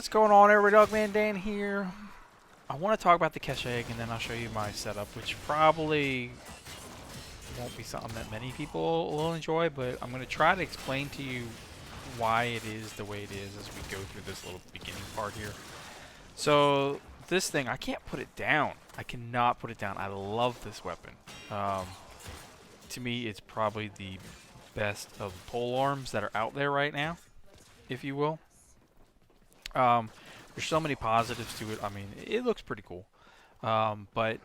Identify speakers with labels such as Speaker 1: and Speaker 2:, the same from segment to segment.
Speaker 1: What's going on, everybody? Dogman Dan here. I want to talk about the KESHEG, and then I'll show you my setup, which probably won't be something that many people will enjoy, but I'm going to try to explain to you why it is the way it is as we go through this little beginning part here. So this thing, I can't put it down. I cannot put it down. I love this weapon. To me, it's probably the best of pole arms that are out there right now, if you will. There's so many positives to it. I mean, it looks pretty cool. But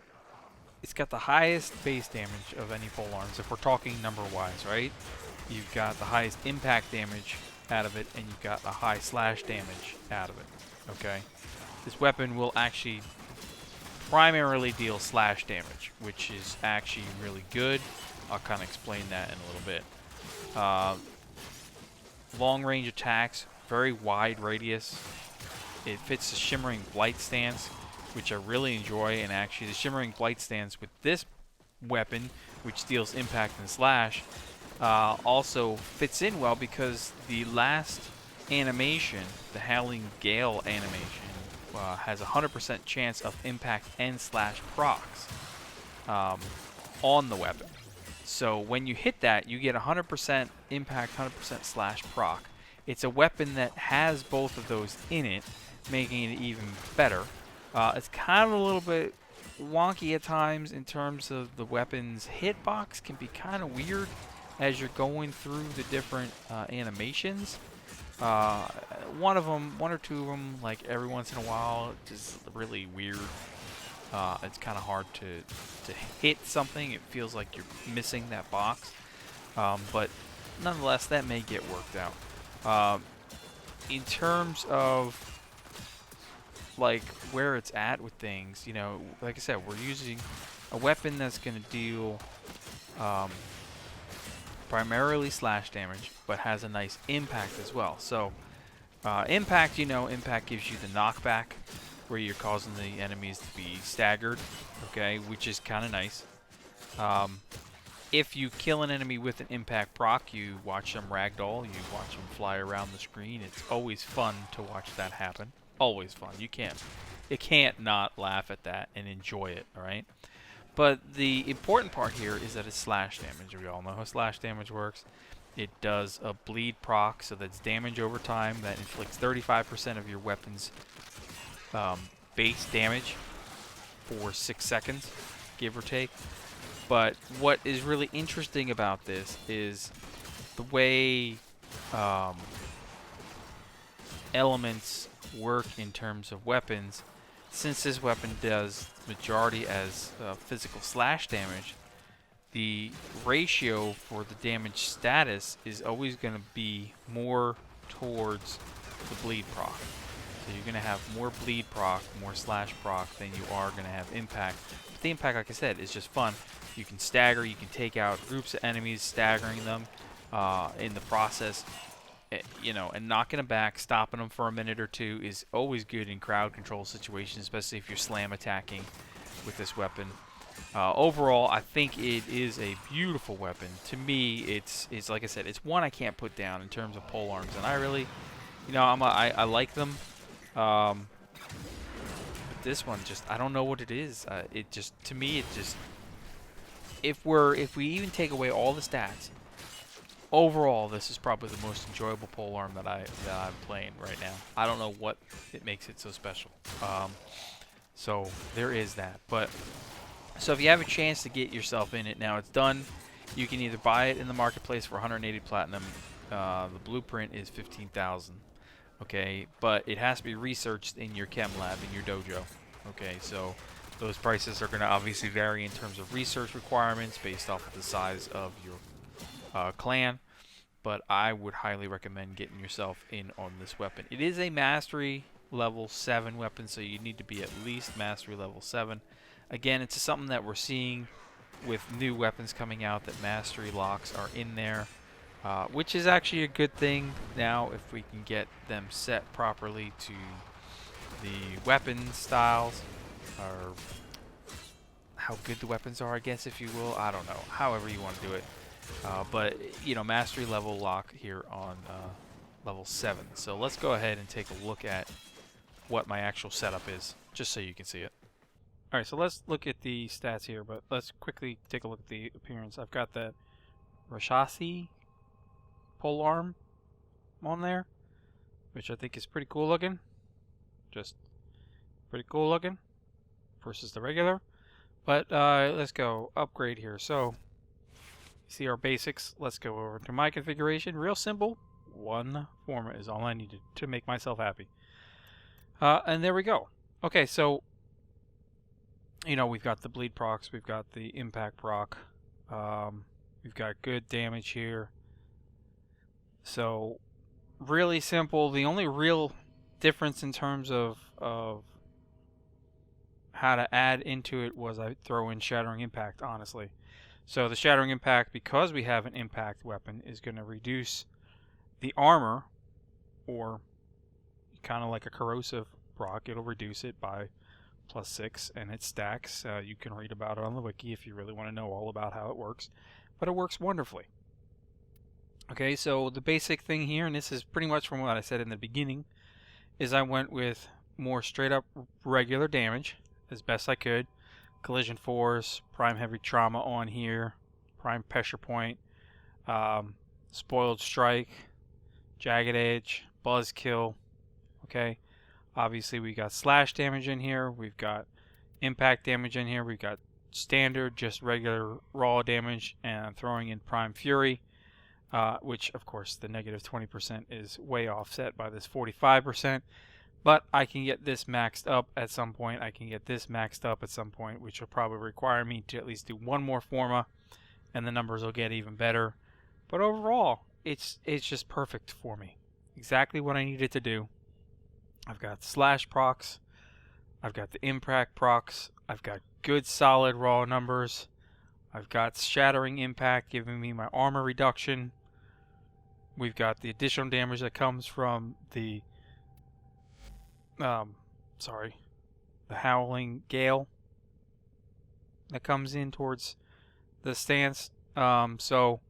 Speaker 1: it's got the highest base damage of any pole arms, if we're talking number-wise, right? You've got the highest impact damage out of it, and you've got a high slash damage out of it, okay? This weapon will actually primarily deal slash damage, which is actually really good. I'll kind of explain that in a little bit. Long-range attacks, very wide radius. It fits the Shimmering Blight stance, which I really enjoy, and actually the Shimmering Blight stance with this weapon, which deals impact and slash, also fits in well because the last animation, the Howling Gale animation, has a 100% chance of impact and slash procs on the weapon. So when you hit that, you get 100% impact, 100% slash proc. It's a weapon that has both of those in it, making it even better. It's kind of a little bit wonky at times in terms of the weapon's hitbox can be kind of weird as you're going through the different animations. One or two of them, like every once in a while, just really weird. It's kind of hard to hit something. It feels like you're missing that box. But nonetheless, that may get worked out. In terms of like where it's at with things, you know, like I said, we're using a weapon that's going to deal primarily slash damage, but has a nice impact as well. So impact, you know, impact gives you the knockback, where you're causing the enemies to be staggered, okay, which is kind of nice. If you kill an enemy with an impact proc, you watch them ragdoll, you watch them fly around the screen. It's always fun to watch that happen. Always fun. You can't not laugh at that and enjoy it, alright? But the important part here is that it's slash damage. We all know how slash damage works. It does a bleed proc, so that's damage over time that inflicts 35% of your weapon's base damage for 6 seconds, give or take. But what is really interesting about this is the way elements work in terms of weapons. Since this weapon does majority as physical slash damage, the ratio for the damage status is always going to be more towards the bleed proc. So you're going to have more bleed proc, more slash proc than you are going to have impact. But the impact, like I said, is just fun. You can stagger, you can take out groups of enemies, staggering them in the process. You know, and knocking them back, stopping them for a minute or two is always good in crowd control situations, especially if you're slam attacking with this weapon. Overall, I think it is a beautiful weapon. To me, it's like I said, it's one I can't put down in terms of pole arms, and I really, you know, I like them. But this one, just I don't know what it is. It just, to me, it just, if we even take away all the stats, overall, this is probably the most enjoyable polearm that I'm playing right now. I don't know what it makes it so special. So there is that. But so if you have a chance to get yourself in it, now it's done. You can either buy it in the marketplace for 180 platinum. The blueprint is 15,000. Okay, but it has to be researched in your chem lab in your dojo. Okay, so those prices are going to obviously vary in terms of research requirements based off of the size of your clan, but I would highly recommend getting yourself in on this weapon. It is a mastery level 7 weapon, so you need to be at least mastery level 7. Again, it's something that we're seeing with new weapons coming out, that mastery locks are in there, which is actually a good thing now if we can get them set properly to the weapon styles, or how good the weapons are, I guess, if you will. I don't know, however you want to do it. But, you know, mastery level lock here on level 7. So let's go ahead and take a look at what my actual setup is, just so you can see it. Alright, so let's look at the stats here, but let's quickly take a look at the appearance. I've got that KESHEG PoleArm on there, which I think is pretty cool looking. Just pretty cool looking versus the regular. But let's go upgrade here. So, you see our basics. Let's go over to my configuration. Real simple. One format is all I needed to make myself happy. And there we go. Okay, so you know, we've got the bleed procs, we've got the impact proc, we've got good damage here. So really simple. The only real difference in terms of how to add into it was I throw in shattering impact, honestly. So the shattering impact, because we have an impact weapon, is going to reduce the armor, or kind of like a corrosive proc, it'll reduce it by +6, and it stacks. You can read about it on the wiki if you really want to know all about how it works, but it works wonderfully. Okay, so the basic thing here, and this is pretty much from what I said in the beginning, is I went with more straight up regular damage as best I could. Collision force, prime heavy trauma on here, prime pressure point, spoiled strike, jagged edge, buzzkill. Okay, obviously we got slash damage in here, we've got impact damage in here, we've got standard, just regular raw damage, and I'm throwing in prime fury, which of course the negative 20% is way offset by this 45%, but I can get this maxed up at some point. I can get this maxed up at some point, which will probably require me to at least do one more forma, and the numbers will get even better. But overall, it's just perfect for me. Exactly what I needed to do. I've got slash procs, I've got the impact procs, I've got good solid raw numbers, I've got shattering impact giving me my armor reduction, we've got the additional damage that comes from the the howling gale that comes in towards the stance. So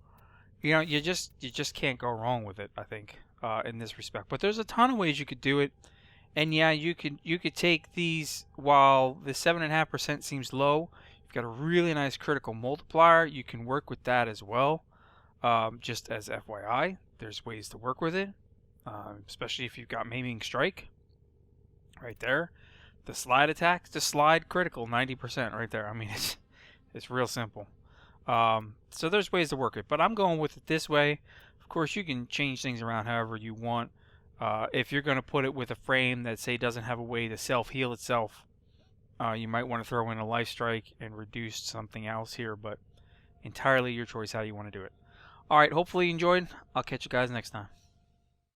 Speaker 1: you know, you just can't go wrong with it, I think, in this respect. But there's a ton of ways you could do it. And yeah, you could take these, while the 7.5% seems low, you've got a really nice critical multiplier. You can work with that as well. Just as FYI, there's ways to work with it, especially if you've got maiming strike right there. The slide attack, the slide critical, 90% right there. I mean, it's real simple. So there's ways to work it, but I'm going with it this way. Of course, you can change things around however you want. If you're going to put it with a frame that, say, doesn't have a way to self-heal itself, you might want to throw in a life strike and reduce something else here, but entirely your choice how you want to do it. Alright, hopefully you enjoyed. I'll catch you guys next time.